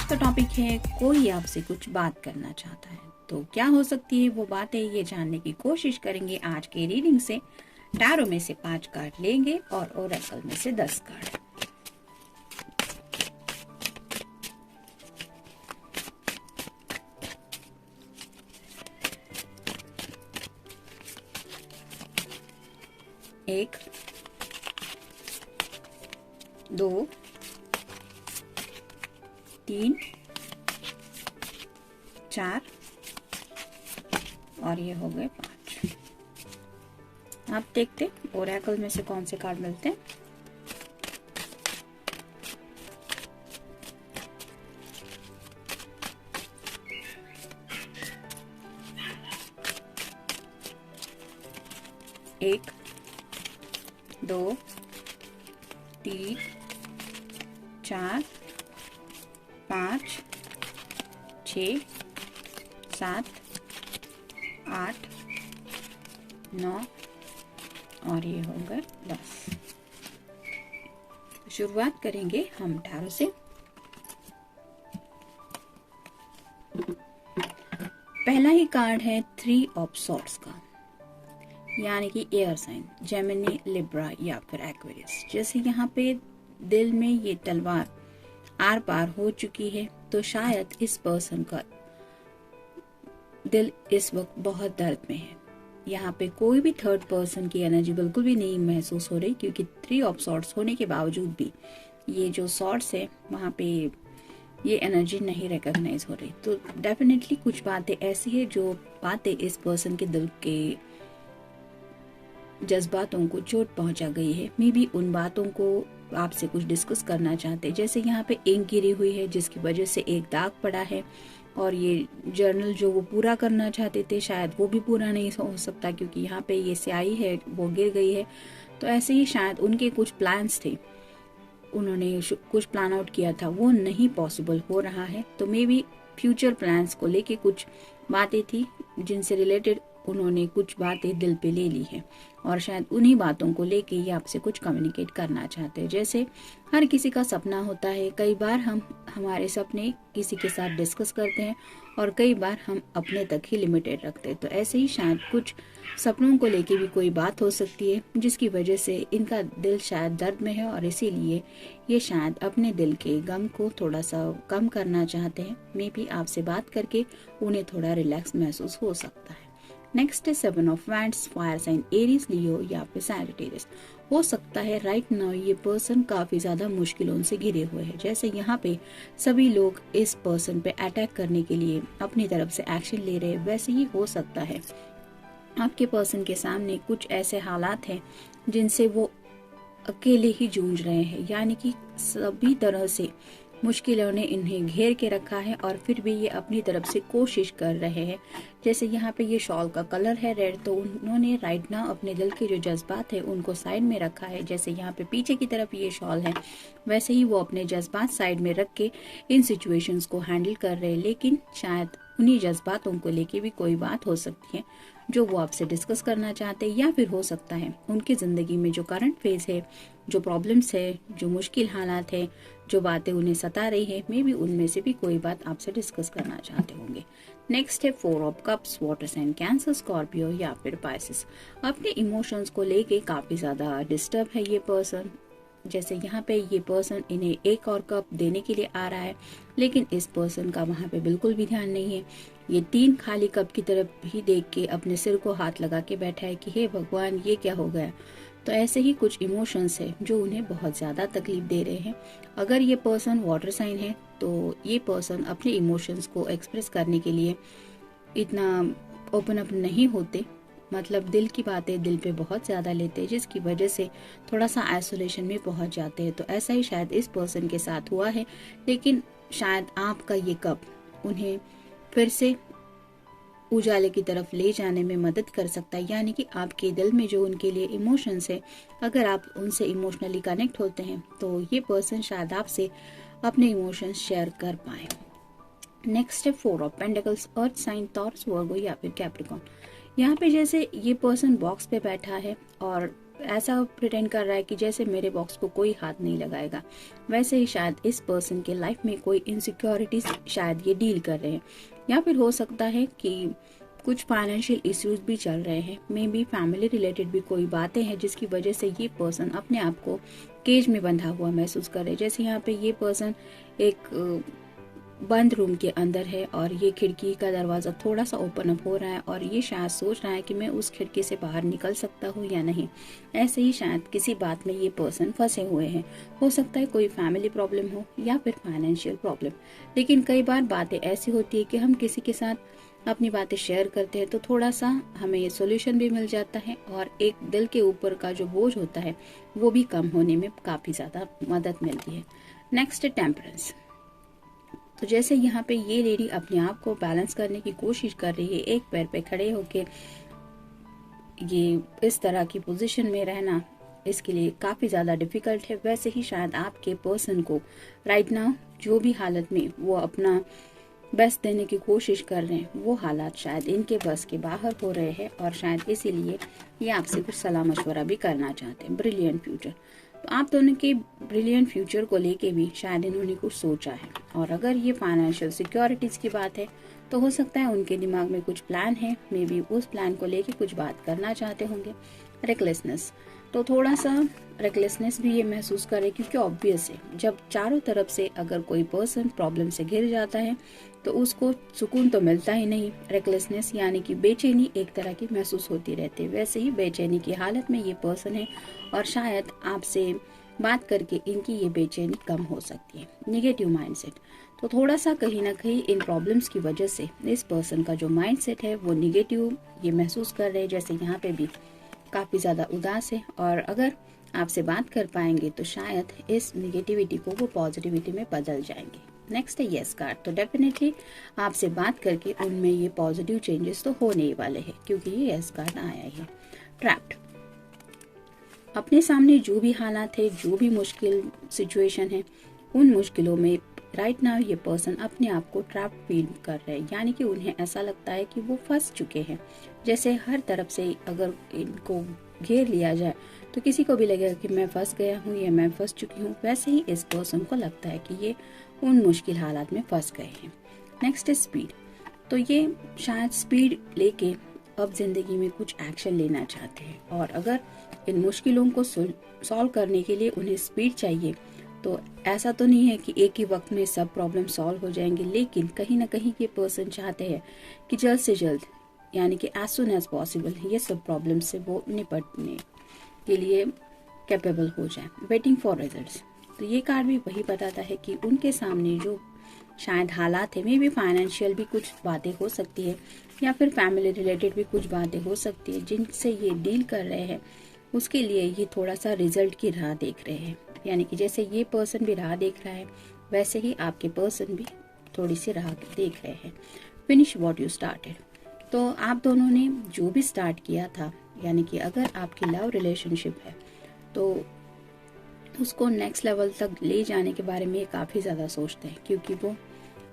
का टॉपिक है कोई आपसे कुछ बात करना चाहता है, तो क्या हो सकती है वो बातें, ये जानने की कोशिश करेंगे आज के रीडिंग से। टैरो में से 5 कार्ड लेंगे और ओरेकल में से 10 कार्ड। एक, 2, 3, 4 और ये हो गए 5। आप देखते ओरेकल में से कौन से कार्ड मिलते हैं। एक, 2, 3, 4, 5, 6, 7, 8, 9 और ये हो गए 10। शुरुआत करेंगे हम टैरो से। पहला ही कार्ड है 3 ऑफ सॉर्ड्स का, यानी कि एयर साइन जेमिनी, लिब्रा या फिर एक्वेरियस। जैसे यहाँ पे दिल में ये तलवार आर पार हो चुकी है, तो शायद इस पर्सन का दिल इस वक्त बहुत दर्द में है। यहाँ पे कोई भी थर्ड पर्सन की एनर्जी बिल्कुल भी नहीं महसूस हो रही, क्योंकि 3 ऑफ सॉर्ड्स होने के बावजूद भी ये जो सॉर्ड्स है वहाँ पे ये एनर्जी नहीं रिकॉग्नाइज हो रही। तो डेफिनेटली कुछ बातें ऐसी है जो बातें इस पर्सन के दिल के जज्बातों को चोट पहुंचा गई है। मे बी उन बातों को आपसे कुछ डिस्कस करना चाहते हैं। जैसे यहाँ पे इंक गिरी हुई है जिसकी वजह से एक दाग पड़ा है, और ये जर्नल जो वो पूरा करना चाहते थे शायद वो भी पूरा नहीं हो सकता, क्योंकि यहाँ पे ये स्याही है वो गिर गई है। तो ऐसे ही शायद उनके कुछ प्लान्स थे, उन्होंने कुछ प्लान आउट किया था, वो नहीं पॉसिबल हो रहा है। तो मे बी फ्यूचर प्लान्स को लेके कुछ बातें थी जिनसे रिलेटेड उन्होंने कुछ बातें दिल पे ले ली है, और शायद उन्हीं बातों को लेके ये आपसे कुछ कम्युनिकेट करना चाहते हैं। जैसे हर किसी का सपना होता है, कई बार हम हमारे सपने किसी के साथ डिस्कस करते हैं और कई बार हम अपने तक ही लिमिटेड रखते हैं। तो ऐसे ही शायद कुछ सपनों को लेके भी कोई बात हो सकती है जिसकी वजह से इनका दिल शायद दर्द में है, और इसीलिए ये शायद अपने दिल के गम को थोड़ा सा कम करना चाहते हैं। मे बी आपसे बात करके उन्हें थोड़ा रिलैक्स महसूस हो सकता है। नेक्स्ट है 7 of wands, fire sign Aries, Leo या फिर सैजिटेरियस। हो सकता है राइट नाउ ये पर्सन काफी ज्यादा मुश्किलों से घिरे हुए हैं। जैसे यहाँ पे सभी लोग इस पर्सन पे अटैक करने के लिए अपनी तरफ से एक्शन ले रहे हैं, वैसे ही हो सकता है आपके पर्सन के सामने कुछ ऐसे हालात हैं जिनसे वो अकेले ही जूझ रहे हैं, यानी कि सभी तरह से मुश्किलों ने इन्हें घेर के रखा है और फिर भी ये अपनी तरफ से कोशिश कर रहे हैं। जैसे यहाँ पे ये शॉल का कलर है रेड, तो उन्होंने राइट नाउ अपने दिल के जो जज्बात है उनको साइड में रखा है। जैसे यहाँ पे पीछे की तरफ ये शॉल है, वैसे ही वो अपने जज्बात साइड में रख के इन सिचुएशंस को हैंडल कर रहे हैं। लेकिन शायद उन्हीं जज्बातों को लेके भी कोई बात हो सकती है जो वो आपसे डिस्कस करना चाहते हैं, या फिर हो सकता है उनकी ज़िंदगी में जो करंट फेज है, जो प्रॉब्लम्स है, जो मुश्किल हालात है, जो बातें उन्हें सता रही है, मे बी उनमें से भी कोई बात आपसे डिस्कस करना चाहते होंगे। नेक्स्ट है 4 of cups, water sign Cancer, Scorpio या फिर पाइसेस। अपने इमोशंस को लेके काफ़ी ज़्यादा डिस्टर्ब है ये पर्सन। जैसे यहाँ पे ये पर्सन इन्हें एक और कप देने के लिए आ रहा है, लेकिन इस पर्सन का वहाँ पे बिल्कुल भी ध्यान नहीं है। ये 3 खाली कप की तरफ भी देख के अपने सिर को हाथ लगा के बैठा है कि हे भगवान ये क्या हो गया। तो ऐसे ही कुछ इमोशंस है जो उन्हें बहुत ज़्यादा तकलीफ दे रहे हैं। अगर ये पर्सन वाटर साइन है तो ये पर्सन अपने इमोशंस को एक्सप्रेस करने के लिए इतना ओपन अप नहीं होते, मतलब दिल की बातें दिल पे बहुत ज़्यादा लेते हैं, जिसकी वजह से थोड़ा सा आइसोलेशन में पहुंच जाते हैं। तो ऐसा ही शायद इस पर्सन के साथ हुआ है, लेकिन शायद आपका ये कप उन्हें फिर से उजाले की तरफ ले जाने में मदद कर सकता है। यानी कि आपके दिल में जो उनके लिए इमोशंस है, अगर आप उनसे इमोशनली कनेक्ट होते हैं तो ये पर्सन शायद आपसे अपने इमोशंस शेयर कर पाए। नेक्स्ट है 4 of pentacles, earth sign, Taurus, Virgo या फिर कैप्रिकॉर्न। यहाँ पे जैसे ये पर्सन बॉक्स पे बैठा है और ऐसा प्रिटेंड कर रहा है कि जैसे मेरे बॉक्स को कोई हाथ नहीं लगाएगा। वैसे ही शायद इस पर्सन के लाइफ में कोई इनसिक्योरिटीज शायद ये डील कर रहे हैं, या फिर हो सकता है कि कुछ फाइनेंशियल इश्यूज भी चल रहे हैं। मे बी फैमिली रिलेटेड भी कोई बातें हैं जिसकी वजह से ये पर्सन अपने आप को केज में बंधा हुआ महसूस कर रहे हैं। जैसे यहाँ पे ये पर्सन एक बंद रूम के अंदर है और ये खिड़की का दरवाज़ा थोड़ा सा ओपन अप हो रहा है और ये शायद सोच रहा है कि मैं उस खिड़की से बाहर निकल सकता हूँ या नहीं। ऐसे ही शायद किसी बात में ये पर्सन फंसे हुए हैं। हो सकता है कोई फैमिली प्रॉब्लम हो या फिर फाइनेंशियल प्रॉब्लम। लेकिन कई बार बातें ऐसी होती है कि हम किसी के साथ अपनी बातें शेयर करते हैं तो थोड़ा सा हमें ये सोल्यूशन भी मिल जाता है और एक दिल के ऊपर का जो बोझ होता है वो भी कम होने में काफ़ी ज़्यादा मदद मिलती है। नेक्स्ट है टेम्परेंस। तो जैसे यहाँ पे ये लेडी अपने आप को बैलेंस करने की कोशिश कर रही है, एक पैर पे खड़े होके ये इस तरह की पोजीशन में रहना इसके लिए काफ़ी ज़्यादा डिफिकल्ट है। वैसे ही शायद आपके पर्सन को राइट नाउ जो भी हालत में वो अपना बेस्ट देने की कोशिश कर रहे हैं वो हालात शायद इनके बस के बाहर हो रहे हैं और शायद इसीलिए ये आपसे कुछ सलाह मशवरा भी करना चाहते हैं। Brilliant future. तो आप दोनों के ब्रिलियंट फ्यूचर को लेके भी शायद इन्होंने कुछ सोचा है। और अगर ये फाइनेंशियल सिक्योरिटीज की बात है तो हो सकता है उनके दिमाग में कुछ प्लान है, मे बी उस प्लान को लेके कुछ बात करना चाहते होंगे। रेकलेसनेस। तो थोड़ा सा रेकलेसनेस भी ये महसूस करे क्योंकि ऑब्वियस है जब चारों तरफ से अगर कोई पर्सन प्रॉब्लम से घिर जाता है तो उसको सुकून तो मिलता ही नहीं। रेकलेसनेस यानी कि बेचैनी एक तरह की महसूस होती रहती है। वैसे ही बेचैनी की हालत में ये पर्सन है और शायद आपसे बात करके इनकी ये बेचैनी कम हो सकती है। Negative mindset. तो थोड़ा सा कहीं ना कहीं इन प्रॉब्लम्स की वजह से इस पर्सन का जो माइंडसेट है वो नेगेटिव ये महसूस कर रहे हैं। जैसे यहाँ पे भी काफ़ी ज़्यादा उदास है और अगर आपसे बात कर पाएंगे तो शायद इस नेगेटिविटी को वो पॉजिटिविटी में बदल जाएंगे। नेक्स्ट है यस कार्ड। तो डेफिनेटली आपसे बात करके उनमें ये पॉजिटिव चेंजेस तो होने ही वाले हैं क्योंकि ये यस कार्ड आया है। ट्रैप्ड। अपने सामने जो भी हालात है, जो भी मुश्किल सिचुएशन है, उन मुश्किलों में राइट नाउ ये पर्सन अपने आप को ट्रैप फील कर रहे हैं। यानी कि उन्हें ऐसा लगता है कि वो फंस चुके हैं। जैसे हर तरफ से अगर इनको घेर लिया जाए तो किसी को भी लगेगा कि मैं फंस गया हूँ या मैं फंस चुकी हूँ। वैसे ही इस पर्सन को लगता है कि ये उन मुश्किल हालात में फंस गए हैं। नेक्स्ट है स्पीड। तो ये शायद स्पीड लेके अब जिंदगी में कुछ एक्शन लेना चाहते हैं और अगर इन मुश्किलों को सॉल्व करने के लिए उन्हें स्पीड चाहिए तो ऐसा तो नहीं है कि एक ही वक्त में सब प्रॉब्लम सॉल्व हो जाएंगे, लेकिन कहीं ना कहीं ये पर्सन चाहते हैं कि जल्द से जल्द यानी कि एज सुन एज पॉसिबल ये सब प्रॉब्लम से वो निपटने के लिए कैपेबल हो जाए। Waiting for results. तो ये कार्ड भी वही बताता है कि उनके सामने जो शायद हालात है, मे बी फाइनेंशियल भी कुछ बातें हो सकती है या फिर फैमिली रिलेटेड भी कुछ बातें हो सकती है जिनसे ये डील कर रहे हैं, उसके लिए ये थोड़ा सा रिजल्ट की राह देख रहे हैं। यानी कि जैसे ये पर्सन भी राह देख रहा है वैसे ही आपके पर्सन भी थोड़ी सी राह देख रहे हैं। Finish what you started. तो आप दोनों ने जो भी स्टार्ट किया था, यानी कि अगर आपकी लव रिलेशनशिप है तो उसको नेक्स्ट लेवल तक ले जाने के बारे में काफ़ी ज़्यादा सोचते हैं क्योंकि वो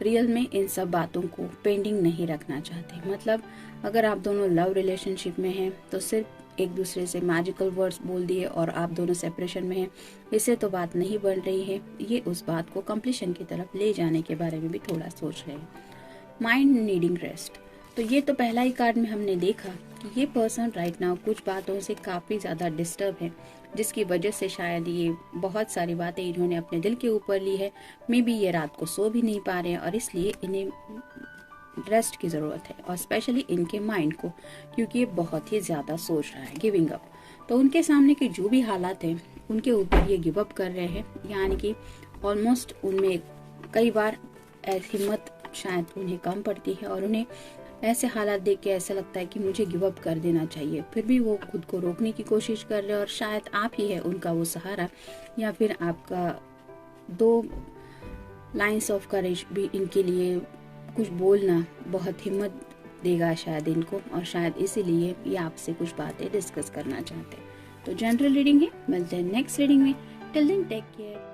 रियल में इन सब बातों को पेंडिंग नहीं रखना चाहते। मतलब अगर आप दोनों लव रिलेशनशिप में हैं तो सिर्फ एक दूसरे से मैजिकल वर्ड्स बोल दिए और आप दोनों सेपरेशन में हैं, इससे तो बात नहीं बन रही है। ये उस बात को कंप्लीशन की तरफ ले जाने के बारे में भी थोड़ा सोच रहे हैं। Mind needing rest. तो ये तो पहला ही कार्ड में हमने देखा कि ये पर्सन राइट नाउ कुछ बातों से काफ़ी ज़्यादा डिस्टर्ब है जिसकी वजह से शायद ये बहुत सारी बातें इन्होंने अपने दिल के ऊपर ली है। मे बी ये रात को सो भी नहीं पा रहे हैं और इसलिए इन्हें रेस्ट की ज़रूरत है और स्पेशली इनके माइंड को, क्योंकि ये बहुत ही ज़्यादा सोच रहा है। Giving up. तो उनके सामने के जो भी हालात हैं उनके ऊपर ये गिव अप कर रहे हैं। यानी कि ऑलमोस्ट उनमें कई बार हिम्मत शायद उन्हें कम पड़ती है और उन्हें ऐसे हालात देख के ऐसा लगता है कि मुझे गिव अप कर देना चाहिए, फिर भी वो खुद को रोकने की कोशिश कर रहे हैं और शायद आप ही है उनका वो सहारा या फिर आपका 2 लाइन्स ऑफ करेज भी इनके लिए कुछ बोलना बहुत हिम्मत देगा शायद इनको और शायद इसीलिए ये आपसे कुछ बातें डिस्कस करना चाहते हैं। तो जनरल रीडिंग है, मिलते हैं नेक्स्ट रीडिंग में। Till then take care.